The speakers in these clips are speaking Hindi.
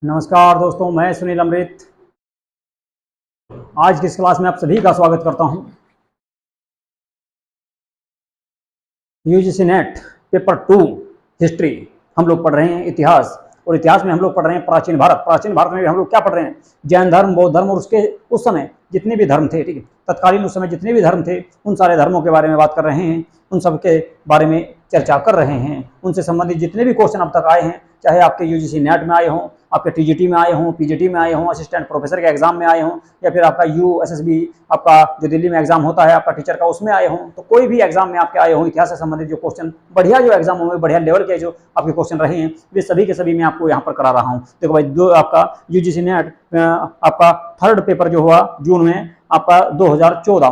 नमस्कार दोस्तों, मैं सुनील अमृत। आज की इस क्लास में आप सभी का स्वागत करता हूं। यूजीसी नेट पेपर 2 हिस्ट्री हम लोग पढ़ रहे हैं इतिहास, और इतिहास में हम लोग पढ़ रहे हैं प्राचीन भारत। प्राचीन भारत में भी हम लोग क्या पढ़ रहे हैं? जैन धर्म, बौद्ध धर्म और उसके उस समय जितने भी धर्म थे, ठीक है, तत्कालीन उस समय जितने भी धर्म थे उन सारे धर्मों के बारे में बात कर रहे हैं, उन सब के बारे में चर्चा कर रहे हैं। उनसे संबंधित जितने भी क्वेश्चन अब तक आए हैं, चाहे आपके यूजीसी नेट में आए हों, आपके टीजीटी में आए हों, पीजीटी में आए हों, असिस्टेंट प्रोफेसर के एग्जाम में आए हों, या फिर आपका यूएसएसबी आपका जो दिल्ली में एग्जाम होता है आपका टीचर का, उसमें आए हों, तो कोई भी एग्जाम में आपके आए हों, इतिहास से संबंधित जो क्वेश्चन बढ़िया जो एग्जाम में बढ़िया लेवल के जो आपके क्वेश्चन रहे हैं, वे सभी के सभी मैं आपको यहाँ पर करा रहा हूँ। देखो भाई, जो आपका यूजीसी नेट आपका थर्ड पेपर जो हुआ जून में आपका 2014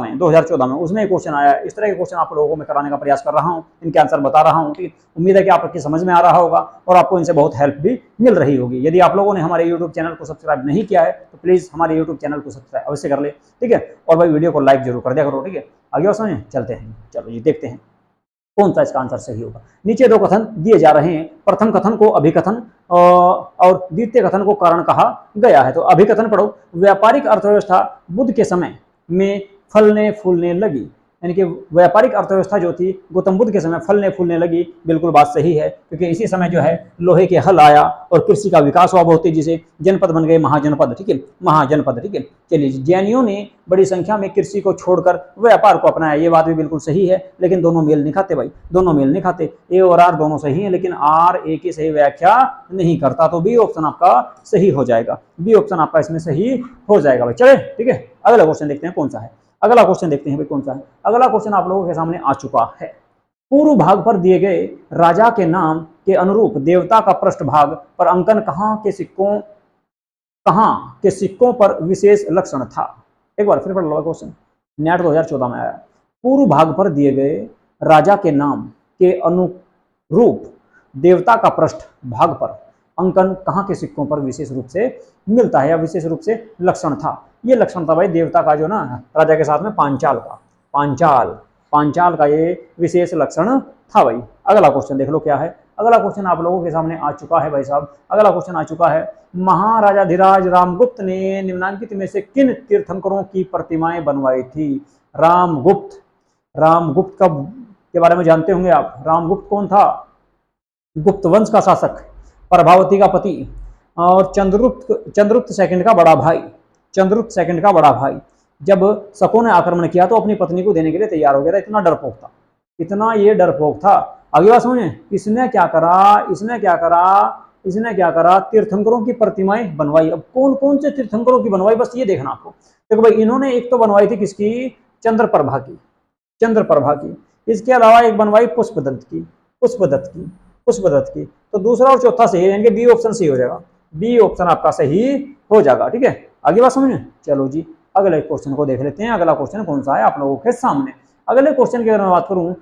में उसमें क्वेश्चन आया। इस तरह के क्वेश्चन आप लोगों को मैं कराने का प्रयास कर रहा हूँ, इनके आंसर बता रहा हूँ। ठीक, उम्मीद है कि आपकी समझ में आ रहा होगा और आपको इनसे बहुत हेल्प भी मिल रही होगी। यदि आप लोगों ने हमारे यूट्यूब चैनल को सब्सक्राइब नहीं किया है तो प्लीज हमारे यूट्यूब चैनल को सब्सक्राइब अवश्य कर ले, ठीक है, और भाई वीडियो को लाइक जरूर कर दिया करो, ठीक है। आगे और समझे चलते हैं। चलो जी, देखते हैं कौन सा इसका आंसर सही होगा। नीचे दो कथन दिए जा रहे हैं। प्रथम कथन को अभिकथन और द्वितीय कथन को कारण कहा गया है। तो अभिकथन पढ़ो। व्यापारिक अर्थव्यवस्था बुद्ध के समय में फलने फूलने लगी, यानी कि व्यापारिक अर्थव्यवस्था जो थी गौतम बुद्ध के समय फलने फूलने लगी। बिल्कुल बात सही है, क्योंकि इसी समय जो है लोहे के हल आया और कृषि का विकास हुआ बहुत तेजी से। जनपद बन गए महाजनपद, ठीक है, महाजनपद, ठीक है। चलिए, जैनियों ने बड़ी संख्या में कृषि को छोड़कर व्यापार को अपनाया, ये बात भी बिल्कुल सही है, लेकिन दोनों मेल नहीं खाते भाई, दोनों मेल नहीं खाते। ए और आर दोनों सही है, लेकिन आर ए की सही व्याख्या नहीं करता, तो बी ऑप्शन आपका सही हो जाएगा। बी ऑप्शन आपका इसमें सही हो जाएगा भाई। चले, ठीक है, अगला क्वेश्चन देखते हैं कौन सा है। अगला क्वेश्चन देखते हैं भाई कौन सा है। अगला क्वेश्चन आप लोगों के सामने आ चुका है। पूर्व भाग पर दिए गए राजा के नाम के अनुरूप देवता का पृष्ठ भाग पर अंकन कहां के सिक्कों पर विशेष लक्षण था? एक बार फिर पढ़ लो क्वेश्चन, नेट 2014 में आया। पूर्व भाग पर दिए गए राजा के नाम के अनुरूप देवता का पृष्ठ भाग पर अंकन कहां के सिक्कों पर विशेष रूप से मिलता है या विशेष रूप से लक्षण था? ये लक्षण था भाई देवता का, जो ना राजा के साथ में पांचाल का, पांचाल का ये विशेष लक्षण था भाई। अगला क्वेश्चन देख लो क्या है। अगला क्वेश्चन आप लोगों के सामने आ चुका है भाई साहब। अगला क्वेश्चन आ चुका है। महाराजाधिराज रामगुप्त ने निम्नलिखित में से किन तीर्थंकरों की प्रतिमाएं बनवाई थी? रामगुप्त का के बारे में जानते होंगे आप। रामगुप्त कौन था? गुप्त वंश का शासक, प्रभावती का पति, और चंद्रगुप्त सेकंड का बड़ा भाई। चंद्रगुप्त सेकंड का बड़ा भाई जब शकों ने आक्रमण किया तो अपनी पत्नी को देने के लिए तैयार हो गया था। इतना डरपोक था, इतना ये डरपोक था। अगली बात समझे, इसने क्या करा, तीर्थंकरों की प्रतिमाएं बनवाई। अब कौन कौन से तीर्थंकरों की बनवाई, बस ये देखना आपको। देखो भाई, इन्होंने एक तो बनवाई थी किसकी? चंद्रप्रभा की। इसके अलावा एक बनवाई पुष्पदत्त की। तो दूसरा और चौथा सही है, यानी कि बी ऑप्शन सही हो जाएगा। बी ऑप्शन आपका सही हो जाएगा, ठीक है। आगे बात समझे। चलो जी, अगले क्वेश्चन को देख लेते हैं। अगला क्वेश्चन कौन सा है आप लोगों के सामने? अगले क्वेश्चन की अगर मैं बात करूं,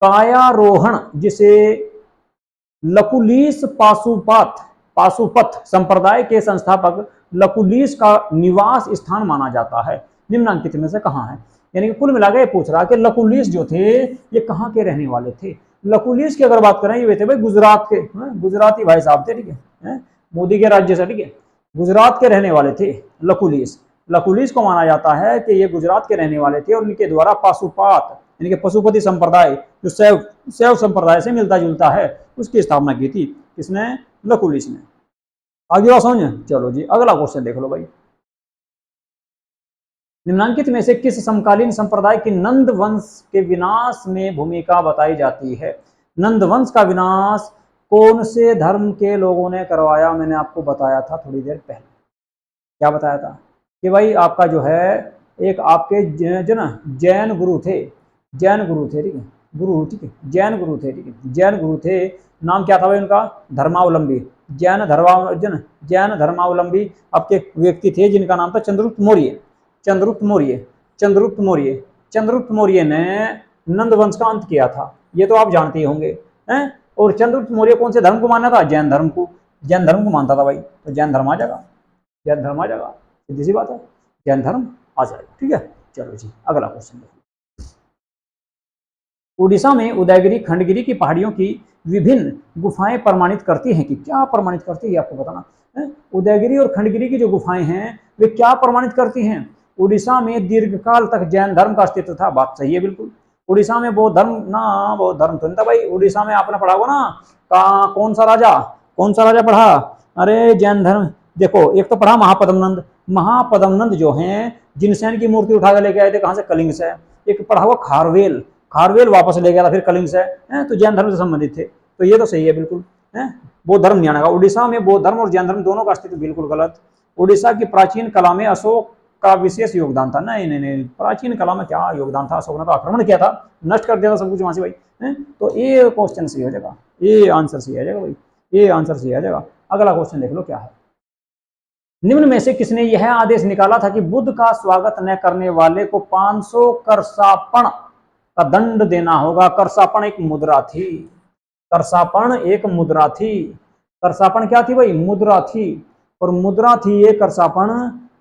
कायारोहण जिसे लकुलीस पाशुपत संप्रदाय के संस्थापक लकुलीस का निवास स्थान माना जाता है, निम्नलिखित में से कहां है? यानी कि कुल मिलाकर ये पूछ रहा है कि लकुलीस जो थे ये कहां के रहने वाले थे। लकुलीस की अगर बात करें, ये थे भाई गुजरात के, गुजराती भाई साहब थे, ठीक है, मोदी के राज्य से, ठीक है, गुजरात के रहने वाले थे लकुलीस को माना जाता है कि ये गुजरात के रहने वाले थे, और उनके द्वारा पाशुपात यानी कि पशुपति संप्रदाय जो शैव संप्रदाय से मिलता जुलता है, उसकी स्थापना की थी। किसने? लकुलीस ने। आगे बात समझे। चलो जी, अगला क्वेश्चन देख लो भाई। निम्नलिखित में से किस समकालीन संप्रदाय की नंद वंश के विनाश में भूमिका बताई जाती है? नंद वंश का विनाश कौन से धर्म के लोगों ने करवाया? मैंने आपको बताया था थोड़ी देर पहले। क्या बताया था? कि भाई आपका जो है एक आपके जो ना जैन गुरु थे, ठीक है, जैन गुरु थे। नाम क्या था भाई उनका? धर्मावलंबी, जैन धर्मावलंबी आपके व्यक्ति थे, जिनका नाम था चंद्रगुप्त मौर्य ने नंद वंश का अंत किया था, ये तो आप जानते ही होंगे, हैं? और चंद्रगुप्त मौर्य कौन से धर्म को माना था? जैन धर्म को मानता था भाई। तो जैन धर्म आ जाएगा, सीधी सी बात है, जैन धर्म आ जाएगा, ठीक है। चलो जी, अगला क्वेश्चन देखिए। उड़ीसा में उदयगिरी खंडगिरी की पहाड़ियों की विभिन्न गुफाएं प्रमाणित करती हैं कि क्या प्रमाणित करती है, आपको बताना। उदयगिरी और खंडगिरी की जो गुफाएं हैं वे क्या प्रमाणित करती हैं? उड़ीसा में दीर्घकाल तक जैन धर्म का अस्तित्व था। बात सही है बिल्कुल। उड़ीसा में बौद्ध धर्म ना, बौद्ध धर्म तो नहीं था भाई। उड़ीसा में आपने पढ़ा होगा ना, कौन सा राजा पढ़ा? अरे जैन धर्म। देखो, एक तो पढ़ा महापद्मनंद। महापद्मनंद जो हैं जिनसेन की मूर्ति उठा के लेके आए थे, कहां से? कलिंग से। एक पढ़ा हुआ खारवेल, खारवेल वापस ले गया था फिर कलिंग से, तो जैन धर्म से संबंधित थे। तो ये तो सही है बिल्कुल। बौद्ध धर्म नहीं आने का। उड़ीसा में बौद्ध धर्म और जैन धर्म दोनों का अस्तित्व बिल्कुल गलत। उड़ीसा की प्राचीन कला में अशोक का विशेष योगदान था। नहीं नहीं नहीं, प्राचीन कला में क्या योगदान था? अशोक ने तो आक्रमण किया था, नष्ट कर दिया था सब कुछ वहां से भाई। तो ये क्वेश्चन सही हो जाएगा, ये आंसर सही आ जाएगा भाई, ये आंसर सही आ जाएगा। अगला क्वेश्चन देख लो क्या है। निम्न में से किसने यह आदेश निकाला था कि बुद्ध का स्वागत न करने वाले को 500 करसापण का दंड देना होगा? करसापण एक मुद्रा थी। करसापण एक मुद्रा थी। करसापण क्या थी भाई? मुद्रा थी। और मुद्रा थी ये करसापण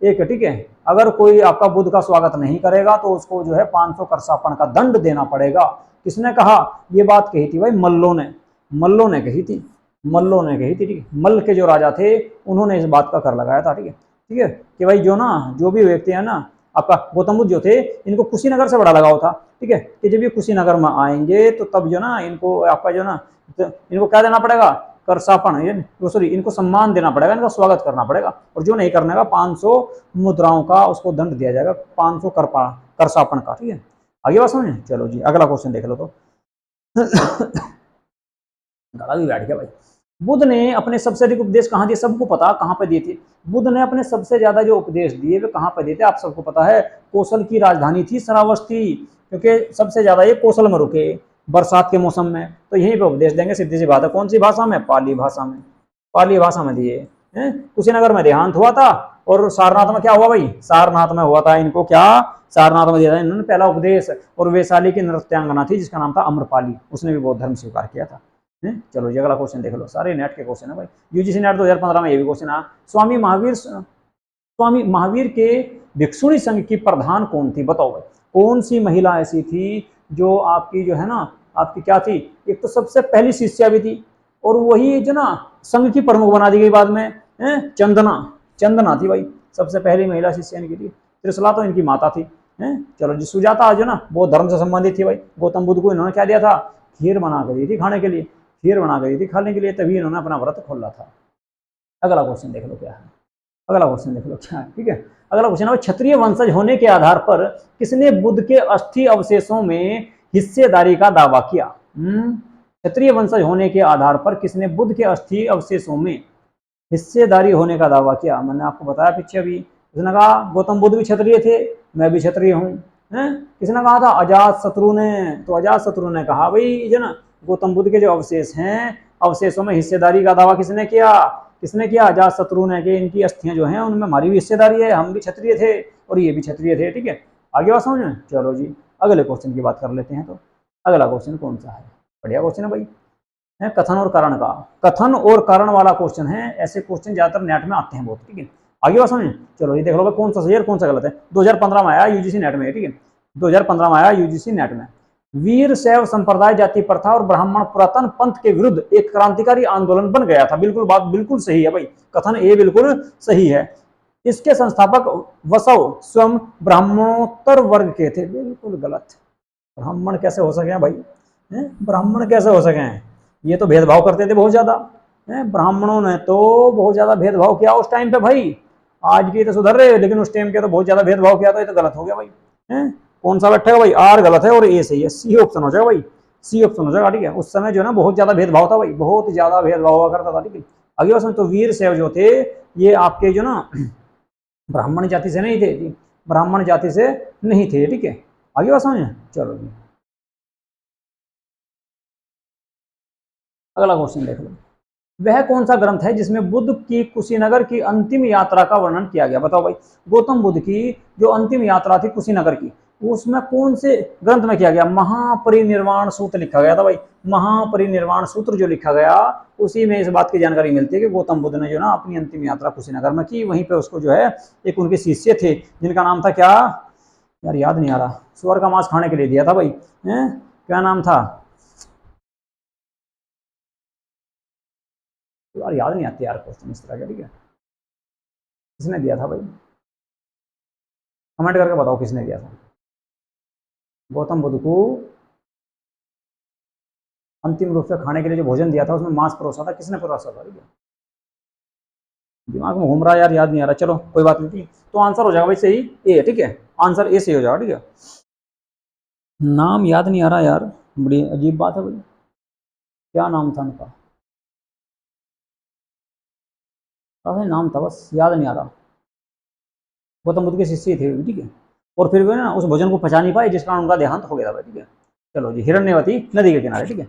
एक, ठीक है। अगर कोई आपका बुद्ध का स्वागत नहीं करेगा तो उसको जो है 500 करसापण का दंड देना पड़ेगा। किसने कहा? ये बात कही थी भाई मल्लों ने। मल्लों ने कही थी, मल्लों ने कही थी, ठीक है। मल्ल के जो राजा थे उन्होंने इस बात का कर लगाया था, ठीक है। ठीक है कि भाई जो भी व्यक्ति है ना, आपका गौतम बुद्ध जो थे, इनको कुशीनगर से बड़ा लगाव था, ठीक है। कि जब ये कुशीनगर में आएंगे तो तब जो ना इनको आपका जो ना इनको क्या देना पड़ेगा? करसापण, सॉरी, इनको सम्मान देना पड़ेगा, इनका स्वागत करना पड़ेगा। और जो नहीं करने का 500 मुद्राओं का उसको दंड दिया जाएगा, 500 करसापण का, ठीक है। आगे बात समझे? चलो जी अगला क्वेश्चन देख लो। तो गला भी बैठ गया भाई। बुद्ध ने अपने सबसे अधिक उपदेश कहाँ दिए? सबको पता कहाँ पे दिए थे। बुद्ध ने अपने सबसे ज्यादा जो उपदेश दिए वे कहाँ पे दिए थे? आप सबको पता है, कौशल की राजधानी थी श्रावस्ती, क्योंकि सबसे ज्यादा ये कौशल में रुके बरसात के मौसम में, तो यहीं पे उपदेश देंगे, सीधी सी बात है। कौन सी भाषा में? पाली भाषा में। पाली भाषा में दिए। कुशीनगर में देहांत हुआ था और सारनाथ में क्या हुआ भाई? सारनाथ में हुआ था। इनको क्या सारनाथ में दिया था इन्होंने पहला उपदेश। और वैशाली की नृत्यांगना थी जिसका नाम था अम्रपाली, उसने भी बौद्ध धर्म स्वीकार किया था। चलो जी अगला क्वेश्चन देख लो। सारे नेट के क्वेश्चन है भाई। यूजीसी नेट 2015 में ये भी क्वेश्चन आया। स्वामी महावीर के भिक्षुणी संघ की प्रधान कौन थी? बताओ भाई, कौन सी महिला ऐसी थी जो आपकी जो है ना, आपकी क्या थी? एक तो सबसे पहली शिष्या भी थी, और वही जो ना संघ की प्रमुख बना दी गई बाद में, चंदना। चंदना थी भाई सबसे पहली महिला शिष्या इनकी थी। त्रिशला तो इनकी माता थी। चलो जी सुजाता जो ना बौद्ध धर्म से संबंधित थी भाई। गौतम बुद्ध को इन्होंने क्या दिया था? खीर बना कर दी थी खाने के लिए, खीर बना कर दी थी खाने के लिए, तभी इन्होंने अपना व्रत खोला था। अगला क्वेश्चन देख लो क्या है। अगला क्वेश्चन देख लो क्या है, ठीक है। अगला क्वेश्चन है, क्षत्रिय वंशज होने के आधार पर किसने बुद्ध के अस्थि अवशेषों में हिस्सेदारी का दावा किया? क्षत्रिय वंशज होने के आधार पर किसने बुद्ध के अस्थि अवशेषों में हिस्सेदारी होने का दावा किया? मैंने आपको बताया पीछे अभी। उसने कहा गौतम बुद्ध भी क्षत्रिय थे, मैं भी क्षत्रिय हूँ। किसने कहा था? अजात शत्रु ने। तो अजात शत्रु ने कहा भाई जो ना गौतम बुद्ध के जो अवशेष हैं, अवशेषों में हिस्सेदारी का दावा किसने किया? किसने किया? अजात शत्रु ने। कि इनकी अस्थियां जो हैं उनमें हमारी भी हिस्सेदारी है, हम भी क्षत्रिय थे और ये भी क्षत्रिय थे, ठीक है। आगे बात समझ में? चलो जी अगले क्वेश्चन की बात कर लेते हैं। तो अगला क्वेश्चन कौन सा है? बढ़िया क्वेश्चन है भाई, है कथन और कारण का। कथन और कारण वाला क्वेश्चन है, ऐसे क्वेश्चन ज्यादातर नेट में आते हैं बहुत, ठीक है। आगे बात समझे? चलो ये देख लो कौन सा सही है और कौन सा गलत है। 2015 में आया यूजीसी नेट में, ठीक है। 2015 में आया यूजीसी नेट में। वीर शैव संप्रदाय जाति प्रथा और ब्राह्मण पुरातन पंथ के विरुद्ध एक क्रांतिकारी आंदोलन बन गया था। बिल्कुल बात बिल्कुल सही है भाई, कथन ए बिल्कुल सही है। इसके संस्थापक वसव स्वयं ब्राह्मणोत्तर वर्ग के थे। बिल्कुल गलत। ब्राह्मण कैसे हो सके भाई? ब्राह्मण कैसे हो सके? ये तो भेदभाव करते थे बहुत ज्यादा। ब्राह्मणों ने तो बहुत ज्यादा भेदभाव किया उस टाइम पे भाई। आज की तो सुधर रहे, लेकिन उस टाइम के तो बहुत ज्यादा भेदभाव किया था। ये तो गलत हो गया भाई। कौन सा बैठेगा भाई? आर गलत है और ए सही है। सी ऑप्शन हो जाएगा भाई, सी ऑप्शन हो जाएगा, ठीक है। उस समय जो है ना बहुत ज्यादा भेदभाव था भाई, बहुत ज्यादा भेदभाव हुआ करता था, ठीक है। आगे बात तो वीर शैव जो थे ये आपके जो ना ब्राह्मण जाति से नहीं थे, ब्राह्मण जाति से नहीं थे, ठीक है। आगे बात समझे? चलो जी अगला क्वेश्चन देख लो। वह कौन सा ग्रंथ है जिसमें बुद्ध की कुशीनगर की अंतिम यात्रा का वर्णन किया गया? बताओ भाई, गौतम बुद्ध की जो अंतिम यात्रा थी कुशीनगर की, उसमें कौन से ग्रंथ में किया गया? महापरिनिर्वाण सूत्र लिखा गया था भाई। महापरिनिर्वाण सूत्र जो लिखा गया, उसी में इस बात की जानकारी मिलती है कि गौतम बुद्ध ने जो ना अपनी अंतिम यात्रा कुशीनगर में की। वहीं पे उसको जो है एक उनके शिष्य थे जिनका नाम था क्या यार, याद नहीं आ रहा, सुअर का मांस खाने के लिए दिया था भाई। क्या नाम था यार, याद नहीं आती यार क्वेश्चन इस तरह का, ठीक है। किसने दिया था भाई? कमेंट करके बताओ किसने दिया था। गौतम बुद्ध को अंतिम रूप से खाने के लिए जो भोजन दिया था उसमें मांस परोसा था, किसने परोसा था? दिमाग में घूम रहा है यार, याद नहीं आ रहा, चलो कोई बात नहीं। तो आंसर हो जाएगा भाई सही ए, ठीक है, आंसर ए सही हो जाएगा, ठीक है। नाम याद नहीं आ रहा यार, बड़ी अजीब बात है भाई, क्या नाम था उनका? काफी नाम था, बस याद नहीं आ रहा। गौतम बुद्ध के शिष्य थे, ठीक है। और फिर वे ना उस भोजन को पचा नहीं पाए, जिस कारण उनका देहांत हो गया था, ठीक है। चलो जी, हिरण्यवती नदी के किनारे, ठीक है।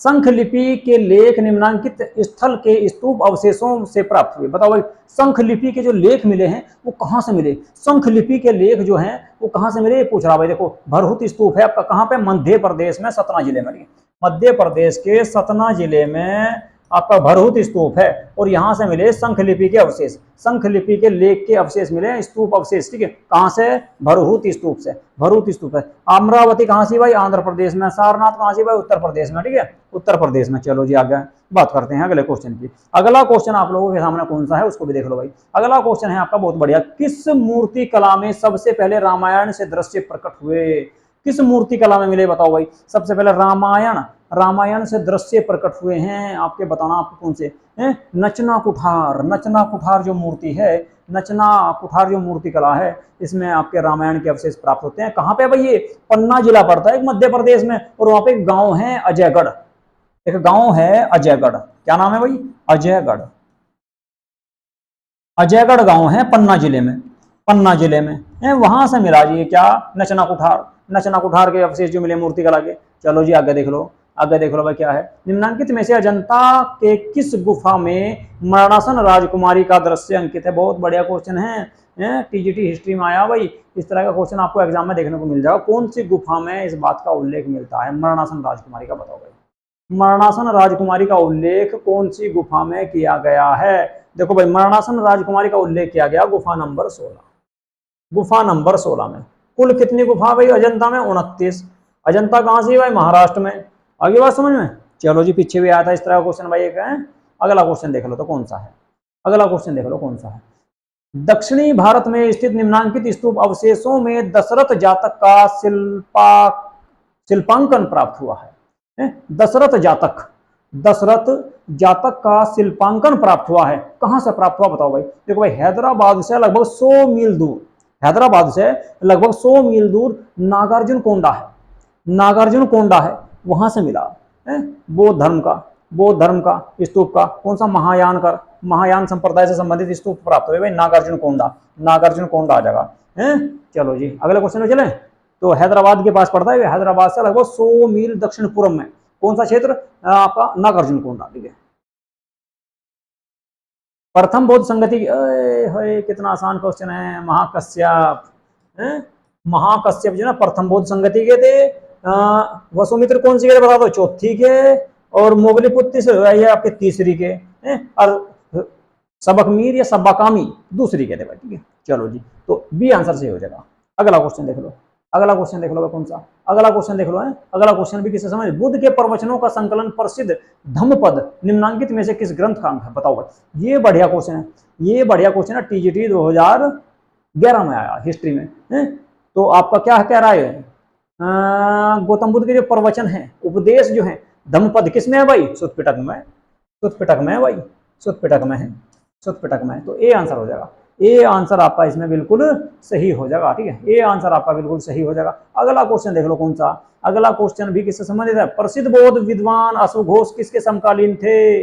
शंख लिपि के लेख निम्नांकित स्थल के स्तूप अवशेषों से प्राप्त हुए। बताओ भाई, शंख लिपि के जो लेख मिले हैं वो कहाँ से मिले? शंख लिपि के लेख जो हैं वो कहाँ से मिले, ये पूछ रहा भाई। देखो, भरहुत स्तूप है आपका कहाँ पे? मध्य प्रदेश में, सतना जिले में। मध्य प्रदेश के सतना जिले में आपका भरहुत स्तूप है, और यहां से मिले शंख लिपि के अवशेष, शंख लिपि के लेख के अवशेष मिले, स्तूप अवशेष, ठीक है। कहां से? भरहुत स्तूप से। भरहुत स्तूप है। अमरावती कहां से भाई? आंध्र प्रदेश में। सारनाथ कहां से भाई? उत्तर प्रदेश में, ठीक है, उत्तर प्रदेश में। चलो जी, आगे बात करते हैं अगले क्वेश्चन की। अगला क्वेश्चन आप लोगों के सामने कौन सा है उसको भी देख लो भाई। अगला क्वेश्चन है आपका बहुत बढ़िया। किस मूर्ति कला में सबसे पहले रामायण से दृश्य प्रकट हुए? किस मूर्ति कला में मिले बताओ भाई? सबसे पहले रामायण, रामायण से दृश्य प्रकट हुए हैं आपके, बताना आपको कौन से हैं? नचना कुठार, नचना कुठार जो मूर्ति है, नचना कुठार जो मूर्ति कला है, इसमें आपके रामायण के अवशेष प्राप्त होते हैं। कहां पे भाई? ये पन्ना जिला पड़ता है मध्य प्रदेश में, और वहां पे एक गांव है अजयगढ़, एक गांव है अजयगढ़। क्या नाम है भाई? अजयगढ़। अजयगढ़ गांव है पन्ना जिले में, पन्ना जिले में है, वहां से मिला जी क्या? नचना कुठार, नचना कुठार के अवशेष जो मिले मूर्ति कला के। चलो जी, आगे देख लो, आगे देख लो भाई क्या है। निम्नांकित में से अजंता के किस गुफा में मरणासन राजकुमारी का दृश्य अंकित है? बहुत बढ़िया क्वेश्चन है, टीजीटी हिस्ट्री में आया भाई, इस तरह का क्वेश्चन आपको एग्जाम में देखने को मिल जाएगा। कौन सी गुफा में इस बात का उल्लेख मिलता है, मरणासन राजकुमारी का? बताओ भाई, मरणासन राजकुमारी का उल्लेख कौन सी गुफा में किया गया है? देखो भाई, मरणासन राजकुमारी का उल्लेख किया गया गुफा नंबर 16, गुफा नंबर 16 में। कुल कितनी गुफा भाई अजंता में? 29। अजंता कहां से भाई? महाराष्ट्र में। आगे बात समझ में? चलो जी, पीछे भी आया था इस तरह का क्वेश्चन भाई एक है। अगला क्वेश्चन देख लो तो कौन सा है, अगला क्वेश्चन देख लो कौन सा है। दक्षिणी भारत में स्थित निम्नांकित स्तूप अवशेषों में दशरथ जातक का शिल्पांकन प्राप्त हुआ है। दशरथ जातक, दशरथ जातक का शिल्पांकन प्राप्त हुआ है। कहां से प्राप्त हुआ बताओ भाई? देखो भाई, हैदराबाद से लगभग 100 मील दूर, हैदराबाद से लगभग 100 मील दूर नागार्जुन कोंडा है, नागार्जुन कोंडा है, वहां से मिला है। बौद्ध धर्म का, बौद्ध धर्म का स्तूप का, कौन सा? महायान का, महायान संप्रदाय से संबंधित स्तूप प्राप्त हुए भाई, नागार्जुन कोंडा, नागार्जुन कोंडा आ जाएगा है। चलो जी, अगले क्वेश्चन में चले। तो हैदराबाद के पास पड़ता है, हैदराबाद से लगभग 100 मील दक्षिण पूर्व में कौन सा क्षेत्र? आपका नागार्जुन कोंडा, ठीक है। प्रथम बौद्ध संगति, कितना आसान क्वेश्चन है। महाकश्यप, महाकश्यप जो ना प्रथम बौद्ध संगति के थे। वसुमित्र कौन सी के? बता दो, चौथी के। और मोगलीपुत्र ये आपके तीसरी के, और सबकमीर या सबकामी दूसरी के थे भाई, ठीक है। चलो जी, तो बी आंसर सही हो जाएगा। अगला क्वेश्चन देख लो, अगला क्वेश्चन देख लो कौन सा, अगला क्वेश्चन देख लो है। अगला क्वेश्चन भी किससे समझ? बुद्ध के प्रवचनों का संकलन प्रसिद्ध धम्मपद निम्नांकित में से किस ग्रंथ का अंग है? बताओ भाई, ये बढ़िया क्वेश्चन है, ये बढ़िया क्वेश्चन है, टीजीटी 2011 में आया हिस्ट्री में है। तो आपका क्या कह रहा है? गौतम बुद्ध के जो प्रवचन है, उपदेश जो है, धम्मपद किसमें है भाई? सुत्त पिटक में, सुत्त पिटक में है भाई, सुत्त पिटक में है, सुत्त पिटक में है। तो ए आंसर हो जाएगा, ए आंसर आपका इसमें बिल्कुल सही हो जाएगा, ठीक है, ए आंसर आपका बिल्कुल सही हो जाएगा। अगला क्वेश्चन देख लो कौन सा, अगला क्वेश्चन भी किससे संबंधित है? प्रसिद्ध बौद्ध विद्वान अश्वघोष किसके समकालीन थे?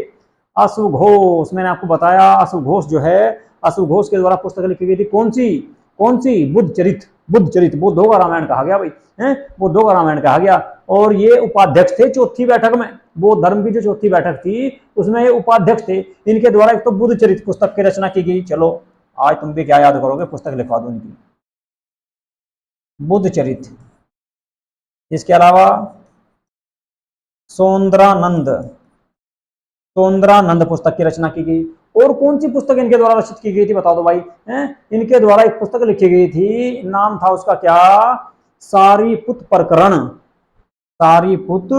अश्वघोष, मैंने आपको बताया अश्वघोष जो है, अश्वघोष के द्वारा पुस्तक लिखी गई थी, कौन सी? कौन सी? बुद्ध चरित, बुद्ध चरित, बुद्धों का रामायण कहा गया भाई, है बुद्धों का रामायण कहा गया। और ये उपाध्यक्ष थे चौथी बैठक में, बौद्ध धर्म की जो चौथी बैठक थी उसमें ये उपाध्यक्ष थे। इनके द्वारा एक तो बुद्ध चरित पुस्तक की रचना की गई। चलो आज तुम भी क्या याद करोगे, पुस्तक लिखवा दो इनकी, बुद्ध चरित। इसके अलावा सौंदरानंद, सौंदरानंद पुस्तक की रचना की गई। और कौन सी पुस्तक इनके द्वारा रचित की गई थी बता दो भाई? इनके द्वारा एक पुस्तक लिखी गई थी, नाम था उसका क्या? सारीपुत प्रकरण, सारीपुत,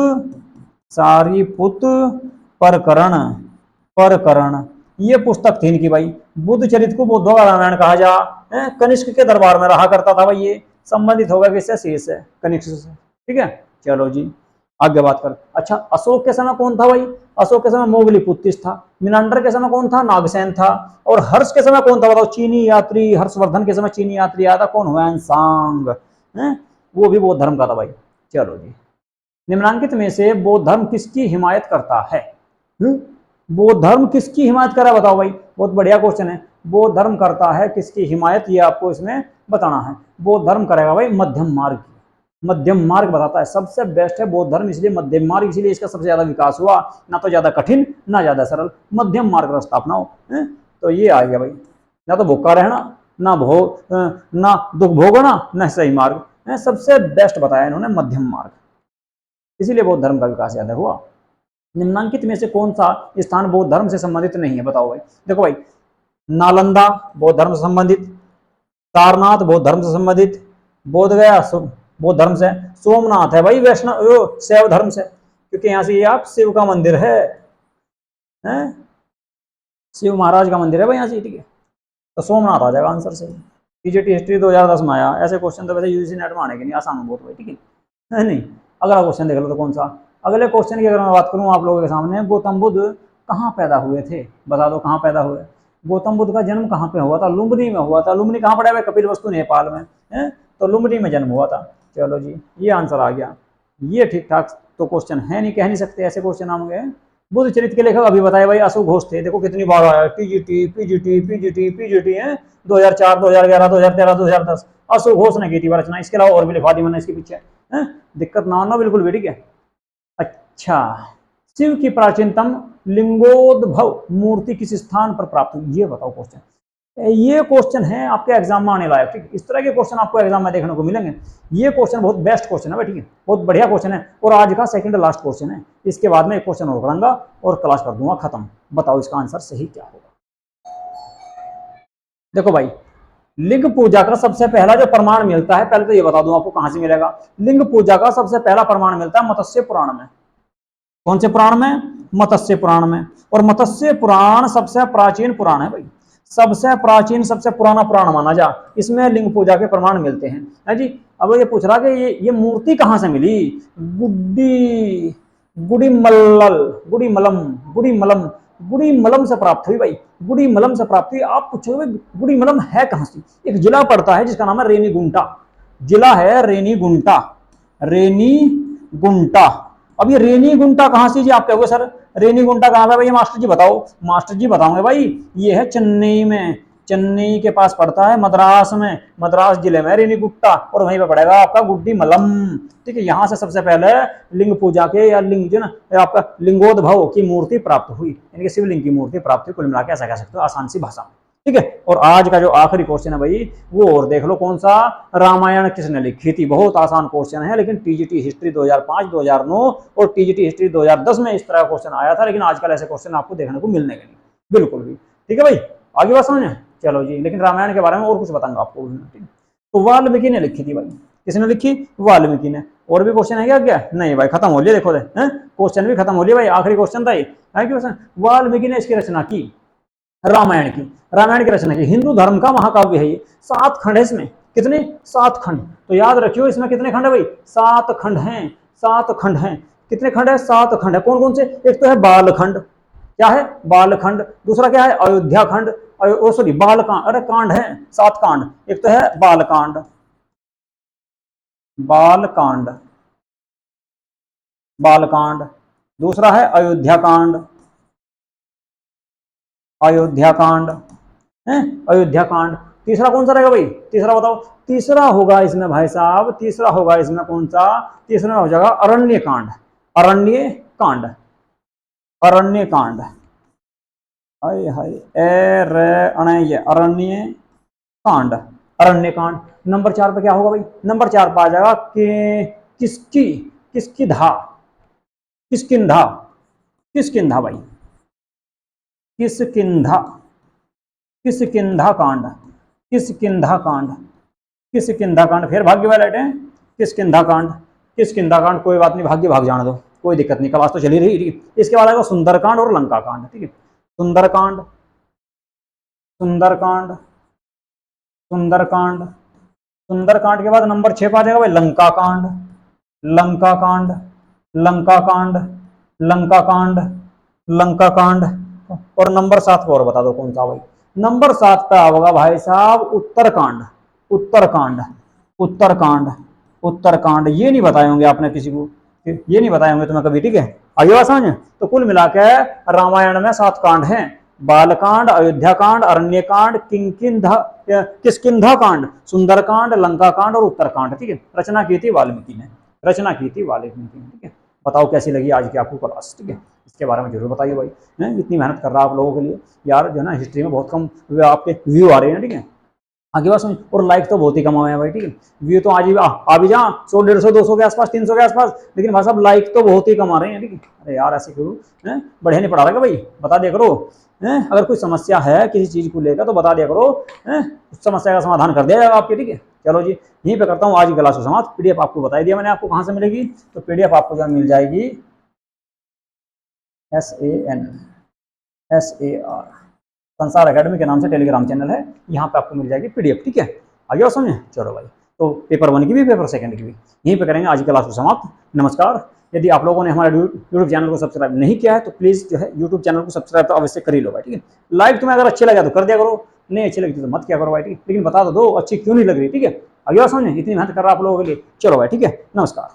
सारीपुत प्रकरण, प्रकरण, ये पुस्तक थी इनकी भाई। बुद्ध चरित्र को बुद्धों का रामायण कहा जा, कनिष्क के दरबार में रहा करता था भाई। ये संबंधित होगा किससे? शेष से, कनिष्क से। ठीक है, चलो जी आगे बात कर। अच्छा, अशोक के समय कौन था भाई? अशोक के समय मोगलीपुत्तिस था। मिनांडर के समय कौन था? नागसेन था। और हर्ष के समय कौन था बताओ? चीनी यात्री, हर्षवर्धन के समय चीनी यात्री आया था, कौन? हुआनसांग, वो भी बौद्ध धर्म का था भाई। चलो जी, निम्नलिखित में से बौद्ध धर्म किसकी हिमायत करता है? बौद्ध धर्म किसकी हिमायत कर रहा है बताओ भाई? बहुत बढ़िया क्वेश्चन है। बौद्ध धर्म करता है किसकी हिमायत, ये आपको इसमें बताना है। बौद्ध धर्म करेगा भाई मध्यम मार्ग की। मध्यम मार्ग बताता है, सबसे बेस्ट है बौद्ध धर्म, इसलिए मध्यम मार्ग, इसलिए इसका सबसे ज्यादा विकास हुआ। ना तो ज्यादा कठिन ना ज्यादा सरल, मध्यम मार्ग रास्ता अपनाओ। तो ये आ गया भाई, ना तो भूखा रहना, ना ना दुख भोगना, ना सही मार्ग। सबसे बेस्ट बताया इन्होंने मध्यम मार्ग, इसीलिए बौद्ध धर्म का विकास ज्यादा हुआ। निम्नांकित में से कौन सा स्थान बौद्ध धर्म से संबंधित नहीं है बताओ भाई? देखो भाई, नालंदा बौद्ध धर्म से संबंधित, सारनाथ बौद्ध धर्म से संबंधित, बोध गया बौद्ध धर्म से, सोमनाथ है भाई वैष्णव शैव धर्म से, क्योंकि यहां से ये आप शिव का मंदिर है, शिव महाराज का मंदिर है भाई यहाँ से। ठीक है, तो सोमनाथ आ जाएगा आंसर से। टीजीटी हिस्ट्री 2010 में आया। ऐसे क्वेश्चन तो वैसे यूजीसी नेट में आने के नहीं, आसान बहुत भाई। ठीक है नहीं? अगला क्वेश्चन देख लो तो कौन सा? अगले क्वेश्चन की अगर मैं बात करूं आप लोगों के सामने, गौतम बुद्ध कहाँ पैदा हुए थे? बता दो कहाँ पैदा हुए? गौतम बुद्ध का जन्म कहाँ पे हुआ था? लुम्बिनी में हुआ था। लुम्बिनी कहाँ पड़ा है? कपिलवस्तु नेपाल में है, तो लुम्बिनी में जन्म हुआ था। चलो जी, ये आंसर आ गया। ये ठीक ठाक तो क्वेश्चन है नहीं, कह नहीं सकते ऐसे क्वेश्चन होंगे। बुद्ध चरित्र के लेखक अभी बताए भाई अशोक घोष थे। देखो कितनी बार आया, टीजीटी पीजीटी पीजीटी पीजीटी है, 2004 2011 2013 2010 अशोक घोष ने की थी रचना। इसके अलावा और भी लिखवा दी मैंने इसके पीछे, दिक्कत ना होना बिल्कुल भी। ठीक है, अच्छा, शिव की प्राचीनतम लिंगोद्भव मूर्ति किस स्थान पर प्राप्त हुई? ये बताओ क्वेश्चन। ये क्वेश्चन है आपके एग्जाम में आने लायक। ठीक है, इस तरह के क्वेश्चन आपको एग्जाम में देखने को मिलेंगे। ये क्वेश्चन बहुत बेस्ट क्वेश्चन है भाई। ठीक है, बहुत बढ़िया क्वेश्चन है, और आज का सेकंड लास्ट क्वेश्चन है। इसके बाद में एक क्वेश्चन और करूंगा और क्लास कर दूंगा खत्म। बताओ इसका आंसर सही क्या होगा? देखो भाई, लिंग पूजा का सबसे पहला जो प्रमाण मिलता है, पहले तो ये बता दूं आपको कहां से मिलेगा। लिंग पूजा का सबसे पहला प्रमाण मिलता है मत्स्य पुराण में। कौन से पुराण में? मत्स्य पुराण में। और मत्स्य पुराण सबसे प्राचीन पुराण है भाई, सबसे प्राचीन सबसे पुराना पुराण माना जा। इसमें लिंग पूजा के प्रमाण मिलते हैं, है जी। अब ये पूछ रहा कि ये मूर्ति कहां से मिली? गुड्डी गुड़ीमल्लल गुड़ीमलम गुड़ीमलम गुड़ीमलम से प्राप्त हुई भाई, गुड़ीमलम से प्राप्त हुई। आप पूछोगे गुड़ीमलम है कहां से? एक जिला पड़ता है जिसका नाम है रेनीगुंटा, जिला है रेनीगुंटा, रेनीगुंटा। अब ये रेनीगुंटा कहां से जी? आप कहोगे सर रेनीगुंटा कहां पे भाई? मास्टर जी बताओ। मास्टर जी बताओगे भाई, ये है चेन्नई में, चेन्नई के पास पड़ता है, मद्रास में, मद्रास जिले में रेनीगुंटा, और वहीं पे पड़ेगा आपका गुड्डीमलम। ठीक है, यहां से सबसे पहले लिंग पूजा के या लिंग जो ना आपका लिंगोद्भव की मूर्ति प्राप्त हुई, यानी कि शिवलिंग की मूर्ति प्राप्त हुई। कुल मिला के ऐसा कह सकते हो आसान सी भाषा। ठीक है, और आज का जो आखिरी क्वेश्चन है भाई, वो और देख लो कौन सा? रामायण किसने लिखी थी? बहुत आसान क्वेश्चन है, लेकिन टीजीटी हिस्ट्री 2005 2009 और टीजीटी हिस्ट्री 2010 में इस तरह का क्वेश्चन आया था, लेकिन आजकल ऐसे क्वेश्चन आपको देखने को मिलने के नहीं बिल्कुल भी। ठीक है भाई, आगे बात समझ में? चलो जी, लेकिन रामायण के बारे में और कुछ बताऊंगा आपको। तो वाल्मीकि ने लिखी थी भाई, किसने लिखी? वाल्मीकि ने। और भी क्वेश्चन है क्या? क्या नहीं भाई, खत्म हो लिया। देखो क्वेश्चन भी खत्म हो लिया भाई, आखिरी क्वेश्चन था ये। क्वेश्चन, वाल्मीकि ने इसकी रचना की, रामायण की, रामायण की रचना की। हिंदू धर्म का महाकाव्य है ये। 7 खंड है इसमें। कितने? 7 खंड। तो याद रखियो इसमें कितने खंड है भाई? 7 खंड हैं, 7 खंड हैं। कितने खंड है? 7 खंड है। कौन कौन से? एक तो है बालखंड, क्या है? बालखंड। दूसरा क्या है? अयोध्या खंड, सॉरी बालकांड, अरे कांड है 7 कांड। एक तो है बालकांड, बालकांड, बालकांड। दूसरा है अयोध्या कांड, अयोध्या कांड है, अयोध्या कांड। तीसरा कौन सा रहेगा भाई? तीसरा बताओ। तीसरा होगा इसमें भाई साहब, तीसरा होगा इसमें कौन सा? तीसरा हो जाएगा अरण्य कांड, अरण्य कांड, अरण्य कांड। हाय हाय अरण्य कांड, अरण्य कांड। नंबर 4 पे क्या होगा भाई? नंबर 4 पे आ जाएगा कि किसकी, किसकिधा, किसकिंधा, किसकिंधा भाई, किसकिंधा, किसकिंधा कांड, किसकिंधा कांड, किसकिंधा कांड। फिर भाग्य वाले हैं, किसकिंधा कांड, किसकिंधा कांड। कोई बात नहीं, भाग्य भाग जाने दो, कोई दिक्कत नहीं, क्लास तो चली रही। इसके बाद आएगा सुंदरकांड और लंका कांड। ठीक है, सुंदरकांड, सुंदरकांड, सुंदरकांड, सुंदरकांड के बाद नंबर 6 पर आ जाएगा भाई लंका कांड, लंका कांड, लंका कांड, लंका कांड, लंका कांड। और नंबर 7 को और बता दो कौन सा भाई। नंबर 7 पे होगा भाई साहब उत्तरकांड, उत्तरकांड, उत्तरकांड, उत्तरकांड। ये नहीं बताए होंगे आपने किसी को, ये नहीं बताए होंगे तुम्हें कभी, ठीक है। आगे बात समझ। तो कुल मिलाकर रामायण में 7 कांड हैं। बालकांड, अयोध्या कांड, अरण्य कांड, किष्किंधा कांड, सुंदरकांड, लंका कांड और उत्तरकांड, ठीक है। रचना की थी वाल्मीकि ने, रचना की थी वाल्मीकि ने, ठीक है। बताओ कैसी लगी आज की आपको क्लास, ठीक है। इसके बारे में जरूर बताइए भाई, इतनी मेहनत कर रहा आप लोगों के लिए यार, जो है ना हिस्ट्री में बहुत कम आपके व्यू आ रहे हैं, ठीक है। आगे बात समझ। और लाइक तो बहुत ही कम हुए हैं भाई, ठीक है। व्यू तो आज भी आ भी जा 100, 150, 200 के आसपास, 300 के आसपास, लेकिन भाई साहब लाइक तो बहुत ही कम आ रहे हैं, ठीक है। अरे यार ऐसे क्यों, बढ़िया नहीं पढ़ा रहा भाई, बता दिया करो। अगर कोई समस्या है किसी चीज को लेकर तो बता दिया करो, उस समस्या का समाधान कर दिया जाएगा आपके, ठीक है। चलो जी, यहीं पे करता हूँ आज की क्लास को समाप्त। पीडीएफ आपको बता दिया मैंने, आपको कहाँ से मिलेगी। तो पीडीएफ आपको जो मिल जाएगी SAN संसार एकेडमी के नाम से टेलीग्राम चैनल है, यहाँ पे आपको मिल जाएगी पीडीएफ, ठीक है। आगे और समझे। चलो भाई, तो पेपर 1 की भी, पेपर 2 की भी यहीं पे करेंगे आज की क्लास को समाप्त। नमस्कार। यदि आप लोगों ने हमारे यूट्यूब चैनल को सब्सक्राइब नहीं किया है तो प्लीज़ जो है यूट्यूब चैनल को सब्सक्राइब तो अवश्य कर ही लो भाई, ठीक है। लाइक तुम्हें अगर अच्छे लगा तो कर दिया करो, नहीं अच्छी लगी तो मत किया करो भाई, ठीक है। लेकिन बता दो अच्छी क्यों नहीं लग रही, ठीक है। आगे और समझे, इतनी मेहनत कर रहा आप लोगों के लिए। चलो भाई, ठीक है, नमस्कार।